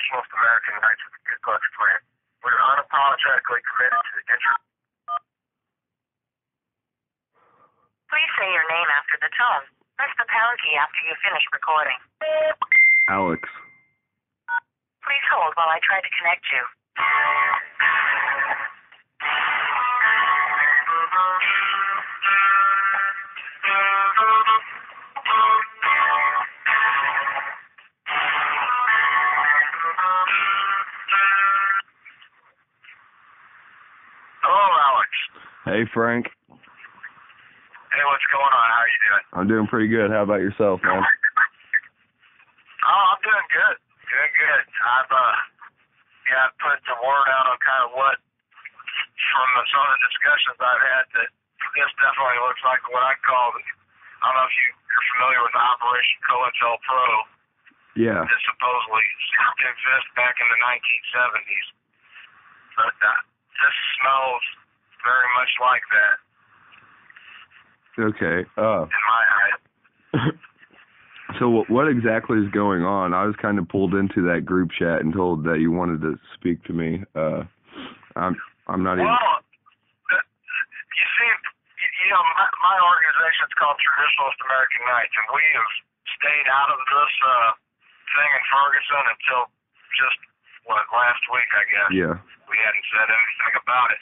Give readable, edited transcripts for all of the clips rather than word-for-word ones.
traditionalist American rights of the Ku Klux Klan. We are unapologetically committed to the interest. Please say your name after the tone. Press the pound key after you finish recording. Alex. Please hold while I try to connect you. Hello, Alex. Hey, Frank. Hey, what's going on? How are you doing? I'm doing pretty good. How about yourself, man? Oh, I'm doing good. Doing good. I've put the word out on kind of what, from some of the discussions I've had, that this definitely looks like what I call, I don't know if you're familiar with Operation COINTELPRO. Yeah. That supposedly used to exist back in the 1970s. But this smells very much like that. Okay. In my eyes. So what exactly is going on? I was kind of pulled into that group chat and told that you wanted to speak to me. I'm not even. Well, you see, my organization is called Traditionalist American Knights, and we have stayed out of this thing in Ferguson until just last week, I guess. Yeah. We hadn't said anything about it.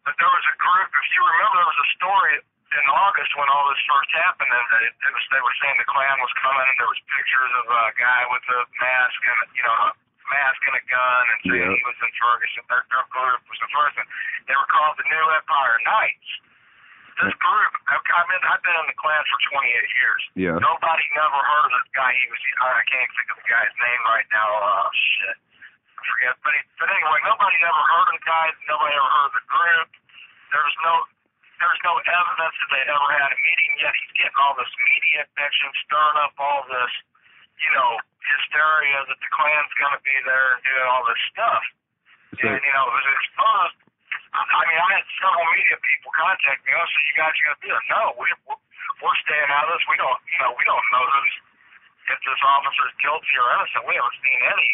But there was a group. If you remember, there was a story in August when all this first happened, and they were saying the Klan was coming, and there was pictures of a guy with a mask and a gun, and saying he was in Ferguson. Their group was in Ferguson. They were called the New Empire Knights. This group, I've been in the Klan for 28 years. Yeah. Nobody never heard of this guy. I can't think of the guy's name right now. Shit. I forget. But anyway, nobody never heard of the guy. Nobody ever heard of the group. There's no evidence that they ever had a meeting, yet he's getting all this media attention, stirring up all this, hysteria that the Klan's going to be there and doing all this stuff. So, and, it was exposed. I had several media people contact me. So you guys are going to be there? No, we're staying out of this. We don't know if this officer is guilty or innocent. We haven't seen any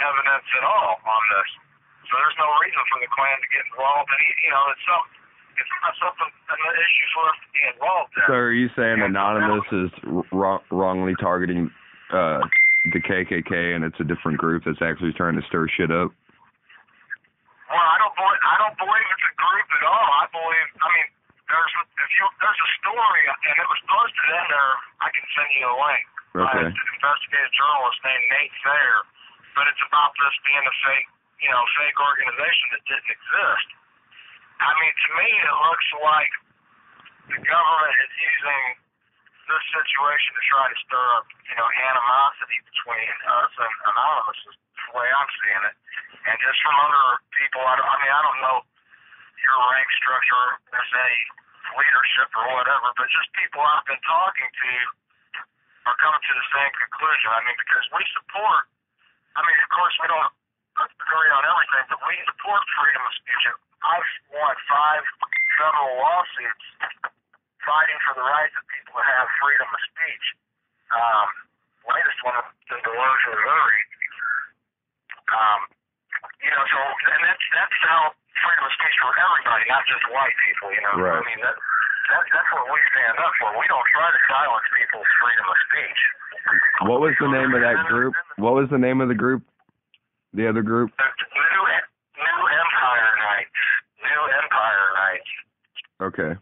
evidence at all on this. So there's no reason for the Klan to get involved. And it's not something, an issue for us to be involved in. So are you saying Anonymous is wrongly targeting the KKK, and it's a different group that's actually trying to stir shit up? Well, I don't believe it's a group at all. I believe, there's a story, and it was posted in there. I can send you a link. Okay. By an investigative journalist named Nate Thayer, but it's about this being a fake organization that didn't exist. To me, it looks like the government is using this situation to try to stir up, animosity between us and Anonymous, is the way I'm seeing it. And just from other people, I don't know your rank structure, if there's any leadership or whatever, but just people I've been talking to are coming to the same conclusion. Because we support, of course we don't agree on everything, but we support freedom of speech. I've won 5 federal lawsuits fighting for the right of people to have freedom of speech. Latest one in Deloge, Missouri. And that's how freedom of speech for everybody, not just white people. Right. That's what we stand up for. We don't try to silence people's freedom of speech. What was the name of that group? What was the name of the group? The other group? New Empire Knights. New Empire Knights. Okay.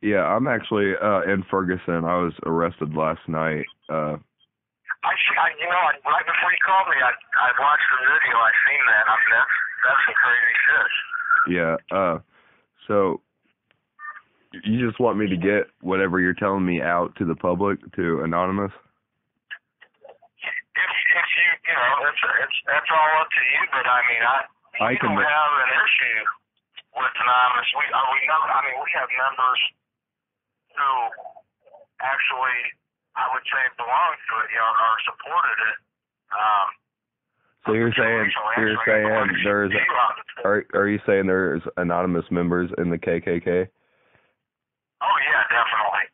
Yeah, I'm actually in Ferguson. I was arrested last night. Right before you called me, I watched the video. I seen that. That's some crazy shit. Yeah. So you just want me to get whatever you're telling me out to the public, to Anonymous? If that's all up to you. But I don't have an issue with Anonymous. We have members who actually, I would say, belong to it, or supported it. So are you saying there's anonymous members in the KKK? Oh yeah, definitely.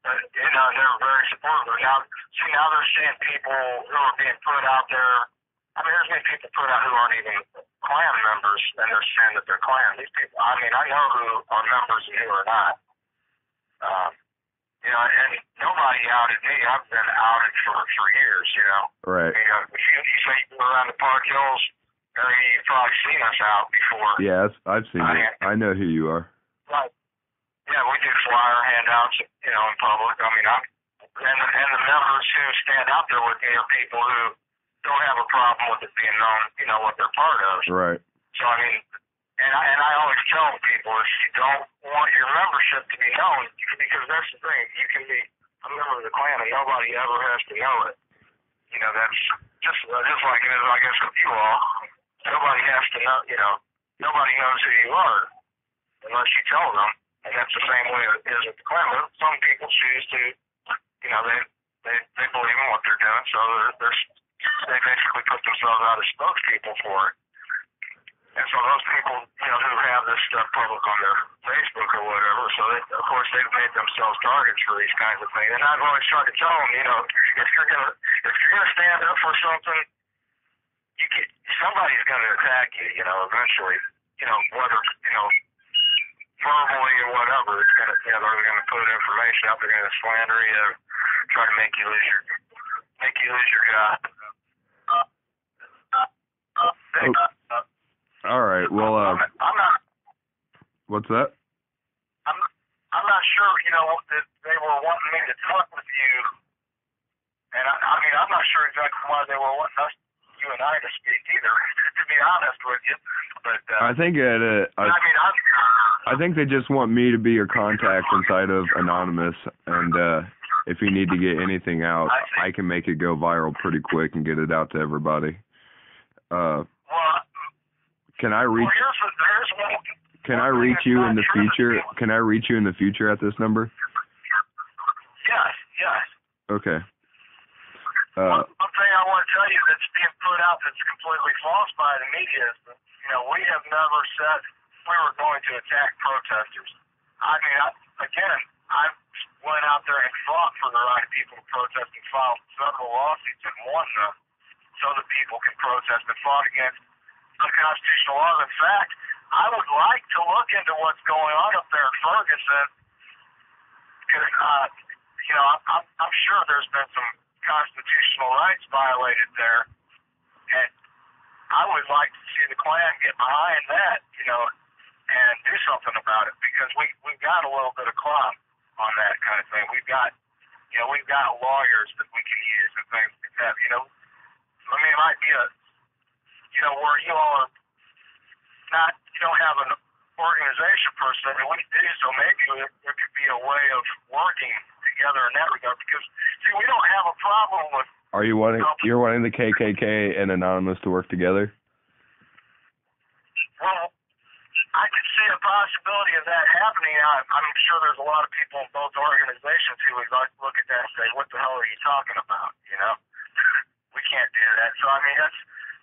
But, they're very further. Now, see, now they're seeing people who are being put out there. I mean, there's been people put out who aren't even Klan members, and they're saying that they're Klan. These people, I mean, I know who are members and who are not. You know, and nobody outed me. I've been outed for years, you know. Right. You know, if you say you go around the Park Hills, you've probably seen us out before. Yeah, I've seen it. I know who you are. Right. Yeah, we do flyer handouts, you know, in public. I mean, and the members who stand out there with me are people who don't have a problem with it being known, you know, what they're part of. Right. So, I mean, and I always tell people, if you don't want your membership to be known, because that's the thing, you can be a member of the Klan and nobody ever has to know it. You know, that's just like it is, I guess, with you all. Nobody has to know, you know, nobody knows who you are unless you tell them. And that's the same way it is with the Klan. Some people choose to, you know, they believe in what they're doing, so they basically put themselves out as spokespeople for it. And so those people, you know, who have this stuff public on their Facebook or whatever, so of course they've made themselves targets for these kinds of things. And I've always tried to tell them, you know, if you're gonna stand up for something, somebody's gonna attack you, you know, eventually. You know, whether, you know, verbally or whatever, it's gonna, you know, they're gonna put information out, they're gonna slander you, try to make you lose your job. All right. Well, I'm not. What's that? I'm not sure. You know, that they were wanting me to talk with you, and I mean, I'm not sure exactly why they were wanting us, you and I, to speak either. To be honest with you, but I think I think they just want me to be your contact inside of Anonymous, and if you need to get anything out, I can make it go viral pretty quick and get it out to everybody. Can I reach? Can I reach you in the future? Can I reach you in the future at this number? Yes. Okay. One thing I want to tell you that's being put out that's completely false by the media is that, you know, we have never said we were going to attack protesters. I mean, I went out there and fought for the right of people to protest and filed several lawsuits and won them so that people can protest and fought against unconstitutional laws. In fact, I would like to look into what's going on up there in Ferguson because, you know, I'm sure there's been some constitutional rights violated there, and I would like to see the Klan get behind that, you know, and do something about it because we've got a little bit of clout on that kind of thing. We've got lawyers that we can use and things like that. You know, I mean, it might be you know, where you all are not, you don't have an organization per se, and we do, so maybe there could be a way of working together in that regard, because, see, we don't have a problem with... You're wanting the KKK and Anonymous to work together? Well, I could see a possibility of that happening. I'm sure there's a lot of people in both organizations who would look at that and say, what the hell are you talking about, you know? We can't do that. So, I mean,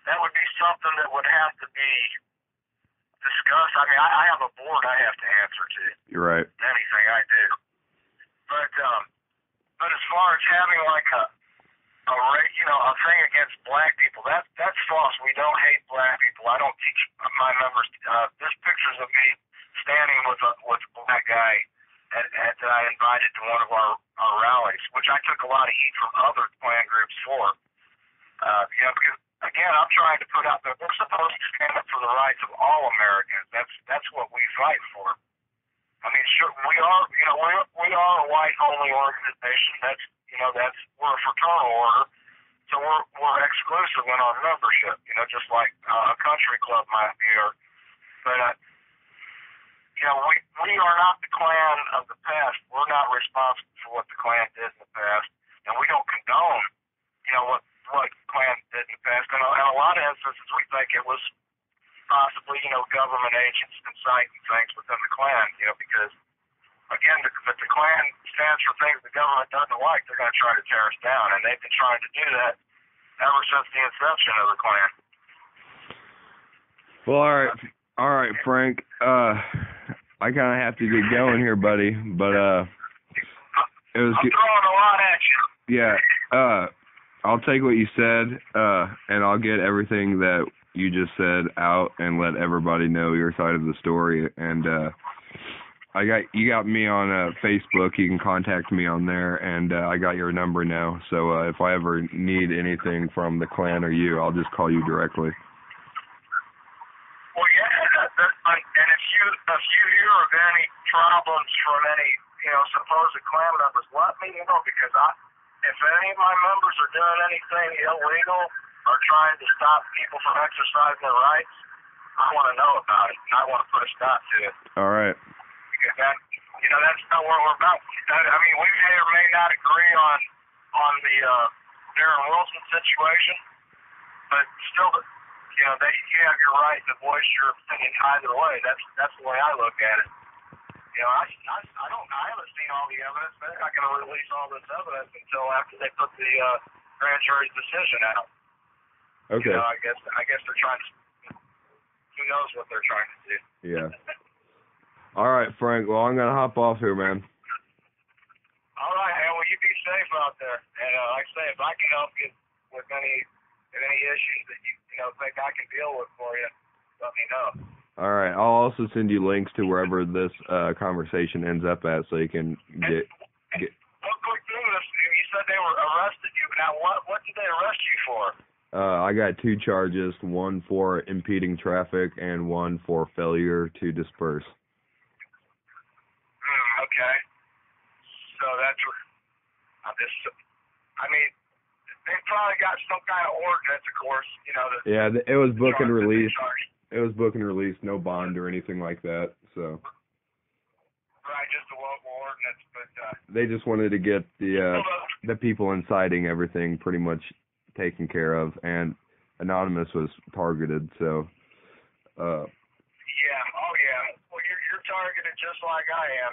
that would be something that would have to be discussed. I mean, I have a board I have to answer to. You're right. Anything I do. But as far as having like a thing against black people, that's false. We don't hate black people. I don't teach my members. This picture's of me standing with a black guy that I invited to one of our rallies, which I took a lot of heat from other Klan groups for. You know, because again, I'm trying to put out there, we're supposed to stand up for the rights of all Americans. That's what we fight for. I mean, sure, we are, you know, we are a white-only organization. We're a fraternal order, so we're exclusive in our membership, you know, just like a country club might be. You know, we are not the Klan of the past. We're not responsible for what the Klan did in the past, and we don't condone, you know, what Klan did in the past. And in a lot of instances, we think it was possibly, you know, government agents inciting things within the Klan, you know, because, again, if the Klan stands for things the government doesn't like, they're going to try to tear us down, and they've been trying to do that ever since the inception of the Klan. Well, all right, Frank. I kind of have to get going here, buddy, but it was I'm throwing a lot at you. Yeah. I'll take what you said, and I'll get everything that you just said out and let everybody know your side of the story. And you got me on Facebook. You can contact me on there, and I got your number now. So if I ever need anything from the Klan or you, I'll just call you directly. Well, yeah, and if you hear of any problems from any supposed Klan members, let me know, because if any of my members are doing anything illegal or trying to stop people from exercising their rights, I want to know about it, and I want to put a stop to it. All right. Because that's not what we're about. I mean, we may or may not agree on the Darren Wilson situation, but still, you have your right to voice your opinion either way. That's the way I look at it. I haven't seen all the evidence. They're not going to release all this evidence until after they put the grand jury's decision out. Okay. I guess they're trying to. Who knows what they're trying to do? Yeah. All right, Frank. Well, I'm gonna hop off here, man. All right, man. Well, you be safe out there. And like I say, if I can help you with any issues that you think I can deal with for you, let me know. All right. I'll also send you links to wherever this conversation ends up at, so you can get. One quick thing. You said they were arrested you. Now, what did they arrest you for? I got 2 charges, one for impeding traffic and one for failure to disperse. Okay. So that's they probably got some kind of ordinance, of course, Yeah, it was book and release. It was book and release, no bond or anything like that, so. Right, just a local ordinance, but they just wanted to get the people inciting everything pretty much taken care of, and Anonymous was targeted, so. Yeah, oh yeah. Well, you're targeted just like I am,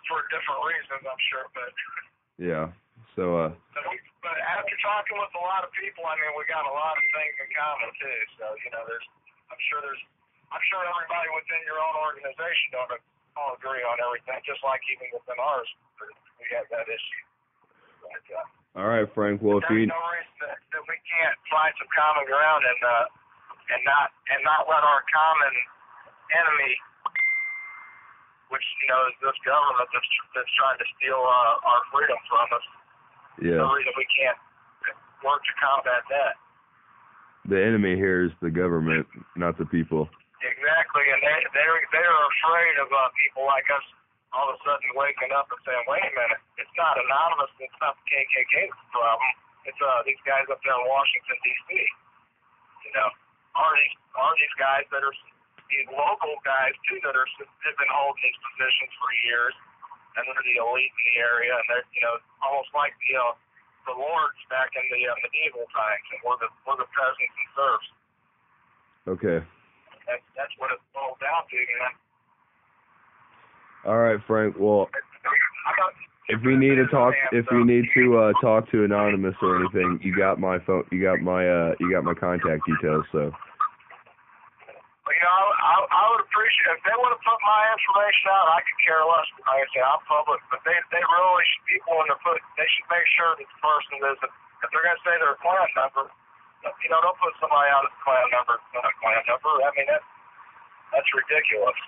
for different reasons, I'm sure, but. Yeah. So. But after talking with a lot of people, we got a lot of things in common too. So I'm sure everybody within your own organization don't all agree on everything, just like even within ours, we have that issue. But, all right, Frank. Well, if there's no reason that we can't find some common ground and not let our common enemy, which is this government that's trying to steal our freedom from us. Yeah. No reason we can't work to combat that. The enemy here is the government, not the people. Exactly, and they're afraid of people like us all of a sudden waking up and saying, "Wait a minute, it's not Anonymous, it's not the KKK problem. It's these guys up there in Washington D.C. Are these guys that are these local guys too that have been holding these positions for years." And they're the elite in the area, and they're almost like the lords back in the medieval times, and we're the peasants and serfs. Okay. That's what it boils down to, All right, Frank. Well, if we need to talk talk to Anonymous or anything, you got my phone. You got my contact details. So. I would appreciate if they would have put my information out. I could care less. Like I say, I'm public, but they really should, they should make sure that the person is, if they're going to say they're a Klan member, don't put somebody out as a Klan member. Not a Klan member. That's ridiculous.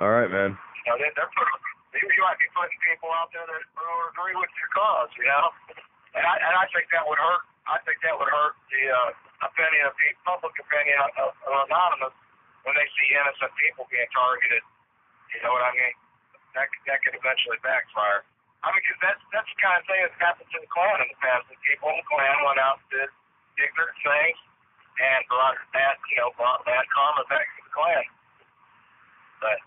All right, man. You might be putting people out there that agree with your cause. And I think that would hurt. I think that would hurt the opinion of public opinion of Anonymous when they see innocent people being targeted. You know what I mean? That could eventually backfire. Because that's the kind of thing that's happened to the Klan in the past. The people in the Klan went out and did ignorant things and brought bad karma back to the Klan. But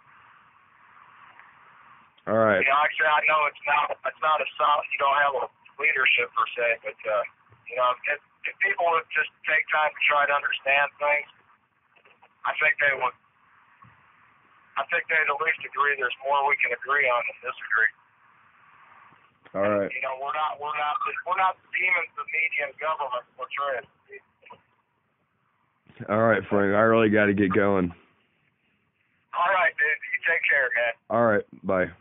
all right. Like I said, I know it's not a solid. You don't have a leadership per se, but if people would just take time to try to understand things, I think they would. I think they'd at least agree there's more we can agree on than disagree. All right. We're not the demons the media and government portray. All right, Frank. I really got to get going. All right, dude. You take care, man. All right. Bye.